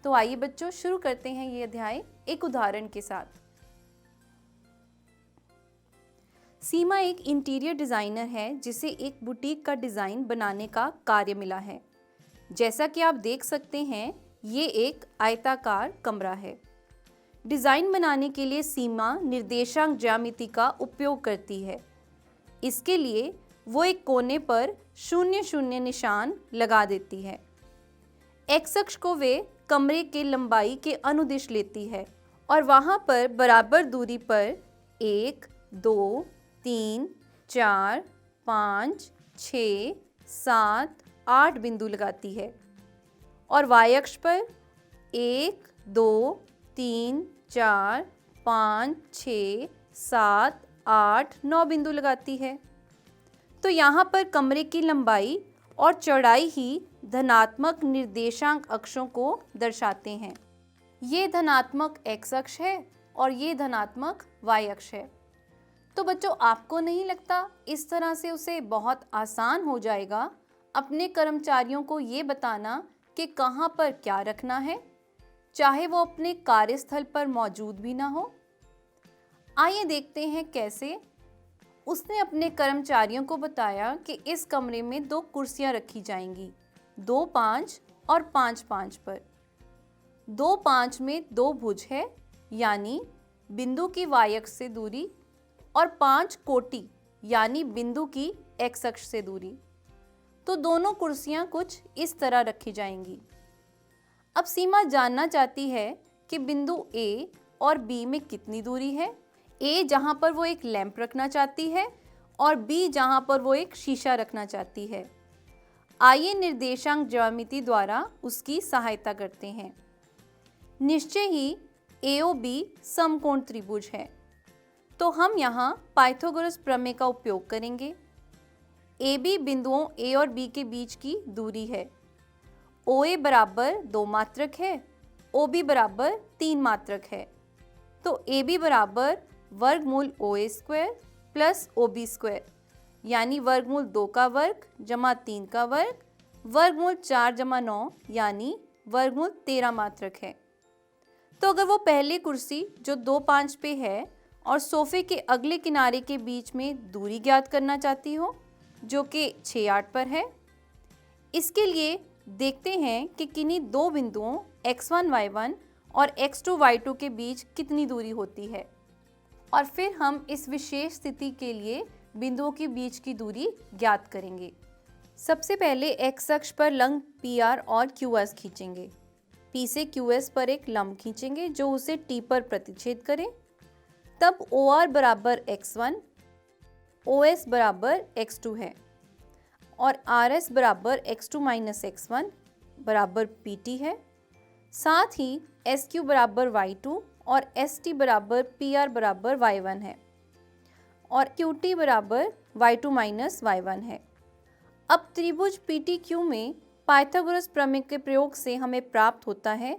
तो आइए बच्चों शुरू करते हैं ये अध्याय एक उदाहरण के साथ। सीमा एक इंटीरियर डिज़ाइनर है जिसे एक बुटीक का डिज़ाइन बनाने का कार्य मिला है। जैसा कि आप देख सकते हैं, ये एक आयताकार कमरा है। डिज़ाइन बनाने के लिए सीमा निर्देशांक ज्यामिति का उपयोग करती है। इसके लिए वो एक कोने पर 0 0 निशान लगा देती है। एक्स अक्ष को वे कमरे के लंबाई के अनुदिश लेती है और वहाँ पर बराबर दूरी पर 1, 2, 3, 4, 5, 6, 7, 8 बिंदु लगाती है और वाई अक्ष पर 1, 2, 3, 4, 5, 6, 7, 8, 9 बिंदु लगाती है। तो यहाँ पर कमरे की लंबाई और चौड़ाई ही धनात्मक निर्देशांक अक्षों को दर्शाते हैं। ये धनात्मक x अक्ष है और ये धनात्मक y अक्ष है। तो बच्चों, आपको नहीं लगता इस तरह से उसे बहुत आसान हो जाएगा अपने कर्मचारियों को ये बताना कि कहाँ पर क्या रखना है, चाहे वो अपने कार्यस्थल पर मौजूद भी ना हो। आइए देखते हैं कैसे। उसने अपने कर्मचारियों को बताया कि इस कमरे में 2 कुर्सियां रखी जाएंगी, 2, 5 और 5, 5 पर। 2, 5 में 2 भुज है, यानी बिंदु की y अक्ष से दूरी, और 5 कोटि यानी बिंदु की x अक्ष से दूरी। तो दोनों कुर्सियां कुछ इस तरह रखी जाएंगी। अब सीमा जानना चाहती है कि बिंदु A और B में कितनी दूरी है। A जहाँ पर वो एक लैंप रखना चाहती है और B जहाँ पर वो एक शीशा रखना चाहती है। आइए निर्देशांक ज्यामिति द्वारा उसकी सहायता करते हैं। निश्चय ही AOB समकोण त्रिभुज है, तो हम यहाँ पाइथागोरस प्रमेय का उपयोग करेंगे। AB बिंदुओं A और B के बीच की दूरी है। OA बराबर 2 मात्रक है, OB बराबर 3 मात्रक है। तो AB बराबर वर्गमूल OA square plus OB square, यानी वर्गमूल 2 का वर्ग जमा 3 का वर्ग, वर्गमूल 4 जमा 9 यानी वर्गमूल 13 मात्रक है। तो अगर वो पहली कुर्सी जो 2, 5 पे है और सोफे के अगले किनारे के बीच में दूरी ज्ञात करना चाहती हो जो कि 6, 8 पर है, इसके लिए देखते हैं कि किन्हीं 2 बिंदुओं x1, y1 और x2, y2 के बीच कितनी दूरी होती है, और फिर हम इस विशेष स्थिति के लिए बिंदुओं के बीच की दूरी ज्ञात करेंगे। सबसे पहले x अक्ष पर लंब PR और QS खींचेंगे। P से QS पर एक लंब खींचेंगे जो उसे T पर प्रतिच्छेद करे। तब OR बराबर x1, OS बराबर x2 है और RS बराबर x2 माइनस x1 बराबर PT है। साथ ही SQ बराबर y2 और ST बराबर PR बराबर y1 है और QT बराबर y2 माइनस y1 है। अब त्रिभुज PTQ में पाइथागोरस प्रमेय के प्रयोग से हमें प्राप्त होता है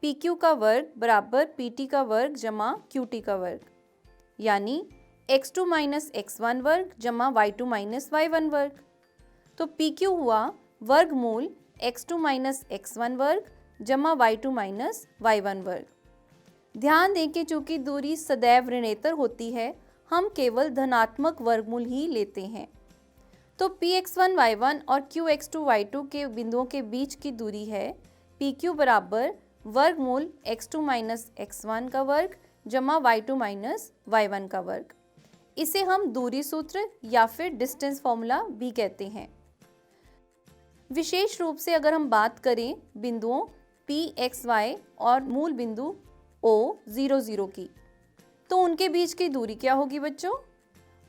PQ का वर्ग बराबर PT का वर्ग जमा QT का वर्ग, यानी x2 माइनस x1 वर्ग जमा y2 माइनस y1 वर्ग। तो PQ हुआ वर्गमूल x2 माइनस x1 वर्ग जमा y2 माइनस y1 वर्ग। ध्यान दें कि चूंकि दूरी सदैव ऋणेतर होती है, हम केवल धनात्मक वर्गमूल ही लेते हैं। तो Px1 y1 और Qx2 y2 के बिंदुओं के बीच की दूरी है PQ बराबर वर्गमूल x2 माइनस x1 का वर्ग जमा y2 माइनस y1 का वर्ग। इसे हम दूरी सूत्र या फिर डिस्टेंस फॉर्मूला भी कहते हैं। विशेष रूप से अगर हम बात करें बिंदुओं Pxy और मूल बिंदु O 0, 0 की, तो उनके बीच की दूरी क्या होगी बच्चों?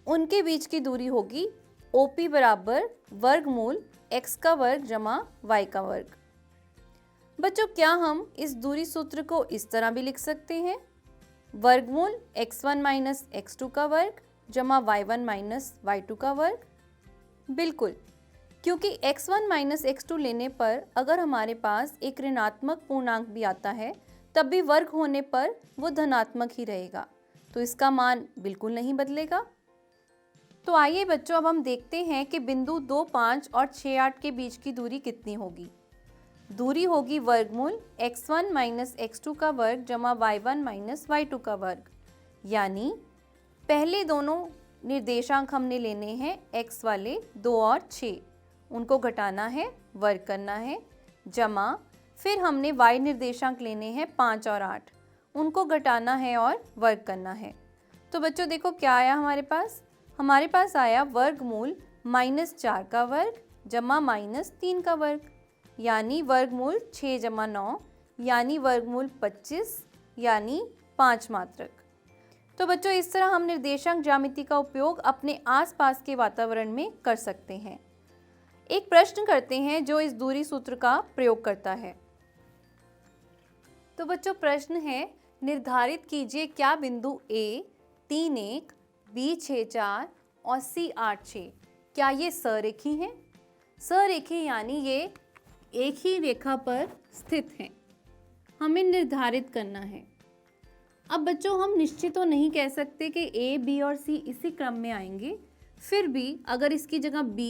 उनके बीच की दूरी होगी OP बराबर वर्गमूल x का वर्ग जमा y का वर्ग। बच्चों, क्या हम इस दूरी सूत्र को इस तरह भी लिख सकते हैं? वर्गमूल x1 माइनस x2 का वर्ग जमा y1 माइनस y2 का वर्ग। बिल्कुल, क्योंकि x1 माइनस x2 लेने पर अगर हमारे पास एक ऋणात्मक पूर्णांक भी आता है, तब भी वर्ग होने पर वो धनात्मक ही रहेगा, तो इसका मान बिल्कुल नहीं बदलेगा। तो आइए बच्चों, अब हम देखते हैं कि बिंदु 2, 5 और 6, 8 के बीच की दूरी कितनी होगी। दूरी होगी वर्गमूल x1 माइनस x2 का वर्ग जमा y1 माइनस y2 का वर्ग। यानी पहले दोनों निर्देशांक हमने लेने हैं x वाले 2 और 6, उनको घटाना है, वर्ग करना है, जमा फिर हमने y निर्देशांक लेने हैं 5 और 8, उनको घटाना है और वर्ग करना है। तो बच्चों देखो क्या आया हमारे पास आया वर्गमूल -4 का वर्ग जमा -3 का वर्ग, यानी वर्गमूल 6 जमा 9 यानी वर्गमूल 25 यानी 5 मात्रक। तो बच्चों इस तरह हम निर्देशांक ज्यामिति का उपयोग अपने आसपास के वातावरण में कर सकते हैं। एक प्रश्न करते हैं जो इस दूरी सूत्र का प्रयोग करता है। तो बच्चों प्रश्न है, निर्धारित कीजिए क्या बिंदु A 3 1, B 6 4 और C 8 6 क्या ये सरेखी हैं? सरेखी यानी ये एक ही रेखा पर स्थित हैं। हमें निर्धारित करना है। अब बच्चों हम निश्चित तो नहीं कह सकते कि A, B और C इसी क्रम में आएंगे, फिर भी अगर इसकी जगह B,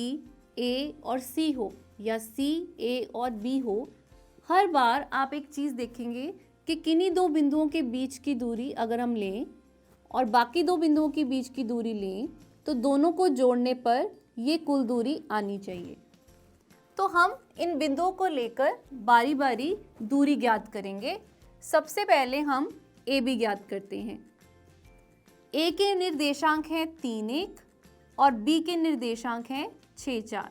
A और C हो या C, A और B हो, हर बार आप एक चीज़ देखेंगे कि किन्हीं दो बिंदुओं के बीच की दूरी अगर हम लें और बाकी दो बिंदुओं के बीच की दूरी लें तो दोनों को जोड़ने पर ये कुल दूरी आनी चाहिए। तो हम इन बिंदुओं को लेकर बारी बारी दूरी ज्ञात करेंगे। सबसे पहले हम AB ज्ञात करते हैं। A के निर्देशांक हैं 3 1 और B के निर्देशांक हैं 6 4।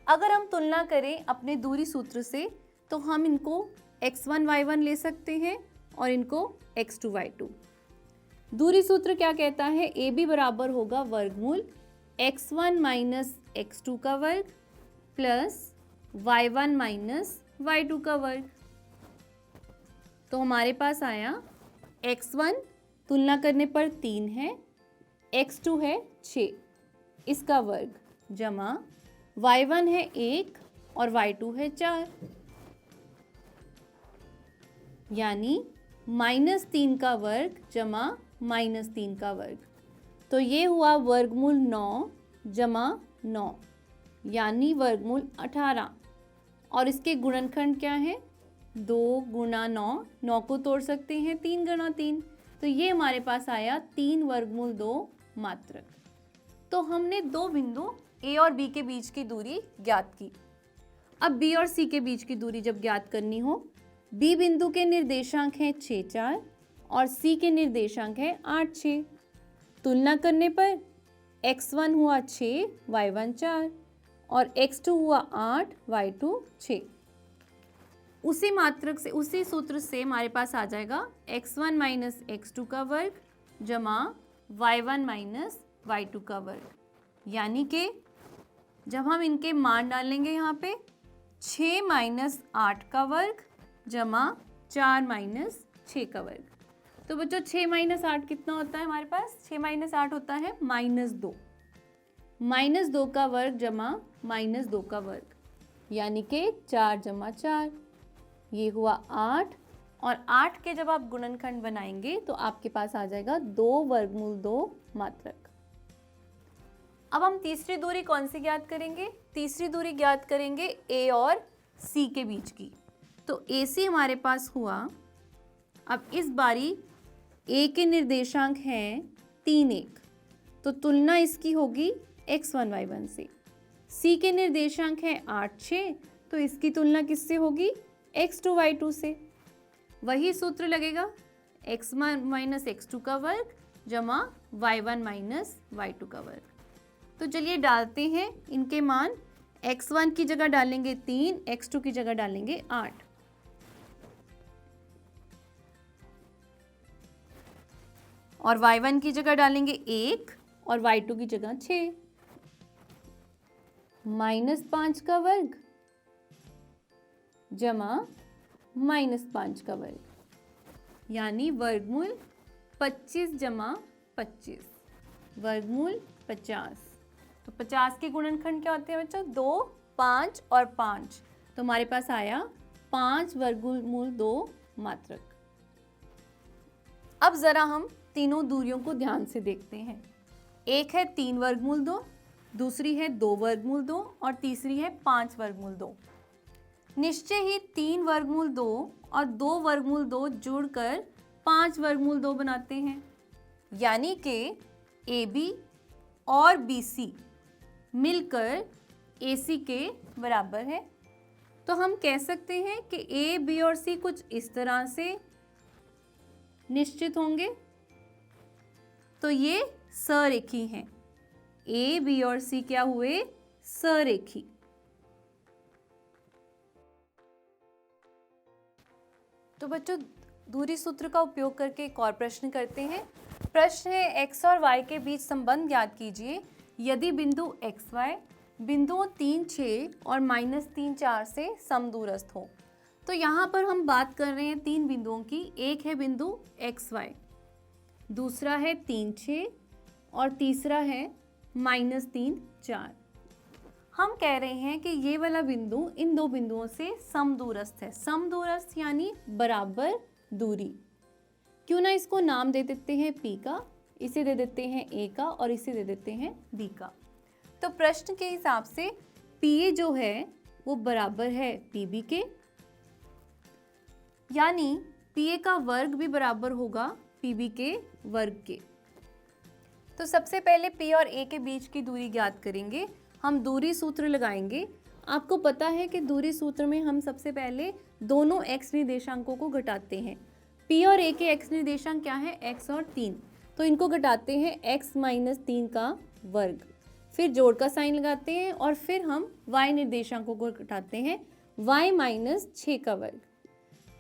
अगर हम तुलना करें अपने दूरी सूत्र से तो हम इनको x1 y1 ले सकते हैं और इनको x2 y2। दूरी सूत्र क्या कहता है? AB बराबर होगा वर्गमूल x1 माइनस x2 का वर्ग प्लस y1 माइनस y2 का वर्ग। तो हमारे पास आया x1 तुलना करने पर 3 है, x2 है 6 इसका वर्ग जमा y1 है 1 और y2 है 4, यानी -3 का वर्ग जमा -3 का वर्ग। तो ये हुआ वर्गमूल 9 जमा 9 यानी वर्गमूल 18। और इसके गुणनखंड क्या है? 2 गुणा 9, 9 को तोड़ सकते हैं 3 गुणा 3, तो ये हमारे पास आया 3 वर्गमूल 2 मात्रक। तो हमने दो बिंदु A और B के बीच की दूरी ज्ञात की। अब B और C के बीच की दूरी जब ज्ञात करनी हो, B बिंदु के निर्देशांक हैं 6 4 और C के निर्देशांक हैं 8 6। तुलना करने पर x1 हुआ 6 y1 4 और x2 हुआ 8 y2 6। उसी मात्रक से, उसी सूत्र से हमारे पास आ जाएगा x1 माइनस x2 का वर्ग जमा y1 माइनस y2 का वर्ग, यानी कि जब हम इनके मान डालेंगे यहाँ पे 6 माइनस 8 का वर्ग जमा 4 माइनस 6 का वर्ग। तो बच्चों 6 माइनस 8 कितना होता है हमारे पास? 6 माइनस 8 होता है -2। -2 का वर्ग जमा -2 का वर्ग, यानी कि 4 जमा 4, ये हुआ 8। और 8 के जब आप गुणनखंड बनाएंगे तो आपके पास आ जाएगा 2 वर्गमूल 2 मात्रक। अब हम तीसरी दूरी कौन सी ज्ञात करेंगे? तीसरी दूरी ज्ञात करेंगे A और C के बीच की। तो AC हमारे पास हुआ। अब इस बारी A के निर्देशांक हैं 3 1, तो तुलना इसकी होगी x1 y1 से। C के निर्देशांक हैं 8 6, तो इसकी तुलना किससे होगी? x2 y2 से। वही सूत्र लगेगा x1 माइनस x2 का वर्ग जमा y1 माइनस y2 का वर्ग। तो चलिए डालते हैं इनके मान। x1 की जगह डालेंगे 3, x2 की जगह डालेंगे 8। और y1 की जगह डालेंगे 1 और y2 की जगह 6। -5 का वर्ग जमा -5 का वर्ग, यानी वर्गमूल 25 जमा 25, वर्गमूल 50। तो 50 के गुणनखंड क्या होते हैं बच्चों? 2 5 और 5, तो हमारे पास आया 5 वर्गमूल 2 मात्रक। अब जरा हम तीनों दूरियों को ध्यान से देखते हैं। एक है 3 वर्गमूल 2, दूसरी है 2 वर्गमूल 2 और तीसरी है 5 वर्गमूल 2। निश्चय ही 3 वर्गमूल 2 और 2 वर्गमूल 2 जुड़कर 5 वर्गमूल 2 बनाते हैं, यानी कि AB और BC मिलकर AC के बराबर है। तो हम कह सकते हैं कि A, B और C कुछ इस तरह से निश्चित होंगे। तो ये सरेखी हैं। A, B और C क्या हुए? सरेखी। तो बच्चों दूरी सूत्र का उपयोग करके एक और प्रश्न करते हैं। प्रश्न है x और y के बीच संबंध ज्ञात कीजिए यदि बिंदु x y बिंदुओं 3, 6 और -3, 4 से समदूरस्थ हो। तो यहाँ पर हम बात कर रहे हैं 3 बिंदुओं की। एक है बिंदु XY, दूसरा है 3, 6 और तीसरा है -3, 4। हम कह रहे हैं कि ये वाला बिंदु इन दो बिंदुओं से समदूरस्थ है। समदूरस्थ यानी बराबर दूरी। क्यों ना इसको नाम दे देते हैं P का, इसे दे देते हैं A का और इसे दे देते हैं B का। तो प्रश्न के हिसाब से PA जो है वो बराबर है PB के, यानी PA का वर्ग भी बराबर होगा PB के वर्ग के। तो सबसे पहले P और A के बीच की दूरी ज्ञात करेंगे। हम दूरी सूत्र लगाएंगे। आपको पता है कि दूरी सूत्र में हम सबसे पहले दोनों x निर्देशांकों को घटाते हैं। P और A के x निर्देशांक क्या है? x और 3। तो इनको घटाते हैं x - 3 का वर्ग, फिर जोड़ का साइन लगाते हैं और फिर हम y निर्देशांकों को घटाते हैं y - 6 का वर्ग।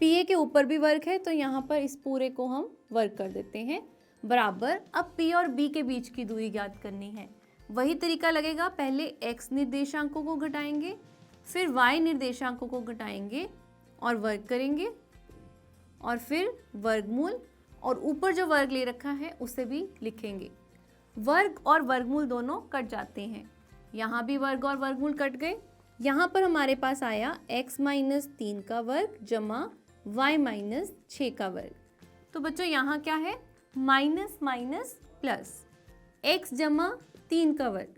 PA के ऊपर भी वर्ग है तो यहाँ पर इस पूरे को हम वर्ग कर देते हैं बराबर। अब P और B के बीच की दूरी ज्ञात करनी है। वही तरीका लगेगा, पहले x निर्देशांकों को घटाएंगे, फिर y निर्देशांकों को घटाएंगे और वर्ग करेंगे और फिर वर्गमूल, और ऊपर जो वर्ग ले रखा है उसे भी लिखेंगे। वर्ग और वर्गमूल दोनों कट जाते हैं। यहाँ भी वर्ग और वर्गमूल कट गए। यहाँ पर हमारे पास आया x - 3 का वर्ग जमा y - 6 का वर्ग। तो बच्चों यहाँ क्या है? माइनस माइनस प्लस, x जमा 3 का वर्ग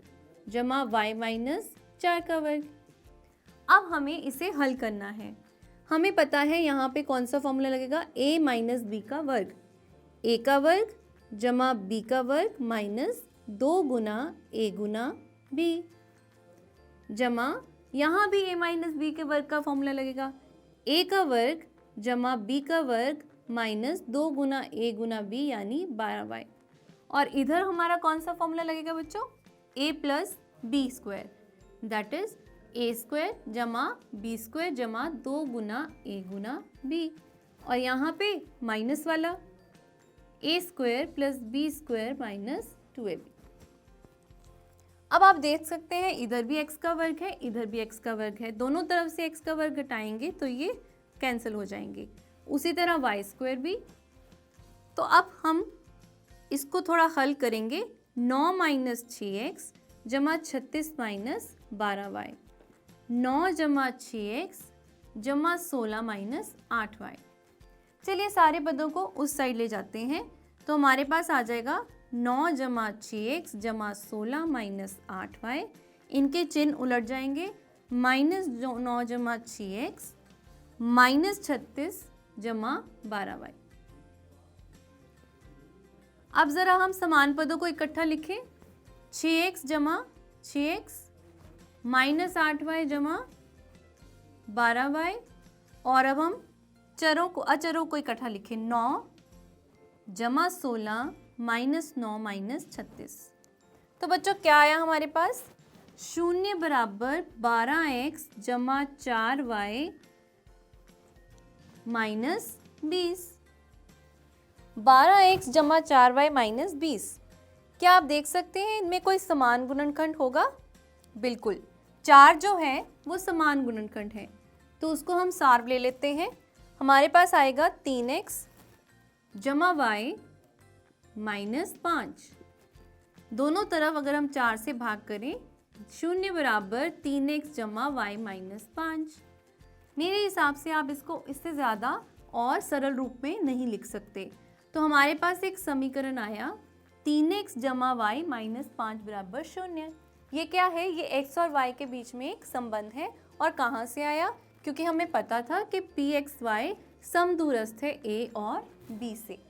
जमा y - 4 का वर्ग। अब हमें इसे हल करना है। हमें पता है यहाँ पे कौन सा फॉर्मूला लगेगा? a - b का वर्ग, a का वर्ग जमा b का वर्ग minus 2 Guna a Guna b, जमा यहाँ भी a - b के वर्ग का फॉर्मूला लगेगा, a का वर्ग जमा b का वर्ग minus 2 Guna a Guna b यानी 12y। और इधर हमारा कौन सा फॉर्मूला लगेगा बच्चों? a plus B square, that is a square जमा b स्क्वायर जमा 2 गुना a गुना b, और यहाँ पे माइनस वाला a square plus b square minus 2ab। अब आप देख सकते हैं इधर भी x का वर्ग है, इधर भी x का वर्ग है। दोनों तरफ से x का वर्ग घटाएंगे तो ये कैंसिल हो जाएंगे। उसी तरह y स्क्वायर भी। तो अब हम इसको थोड़ा हल करेंगे। 9 - 6x जमा 36 - 12y, 9 जमा 6x जमा 16 - 8y। चलिए सारे पदों को उस साइड ले जाते हैं तो हमारे पास आ जाएगा 9 जमा 6x जमा 16 - 8y। इनके चिन्ह उलट जाएंगे, -9 जमा 6x -36 जमा 12y। अब ज़रा हम समान पदों को इकट्ठा लिखें। 6x जमा 6x -8y जमा 12y, और अब हम अचरों को इकट्ठा लिखें। 9 जमा 16 -9 36। तो बच्चों क्या आया हमारे पास? 0 बराबर 12x जमा 4y -20। 12x जमा 4y -20। क्या आप देख सकते हैं इनमें कोई समान गुणनखंड होगा? बिल्कुल, 4 जो है वो समान गुणनखंड है तो उसको हम सार्व ले लेते हैं। हमारे पास आएगा 3x जमा y -5। दोनों तरफ अगर हम 4 से भाग करें, 0 बराबर 3x जमा y -5। मेरे हिसाब से आप इसको इससे ज़्यादा और सरल रूप में नहीं लिख सकते। तो हमारे पास एक समीकरण आया 3x जमा y -5 बराबर 0। ये क्या है? ये x और y के बीच में एक संबंध है। और कहाँ से आया? क्योंकि हमें पता था कि पी एक्स वाई समदूरस्थ है ए और बी से।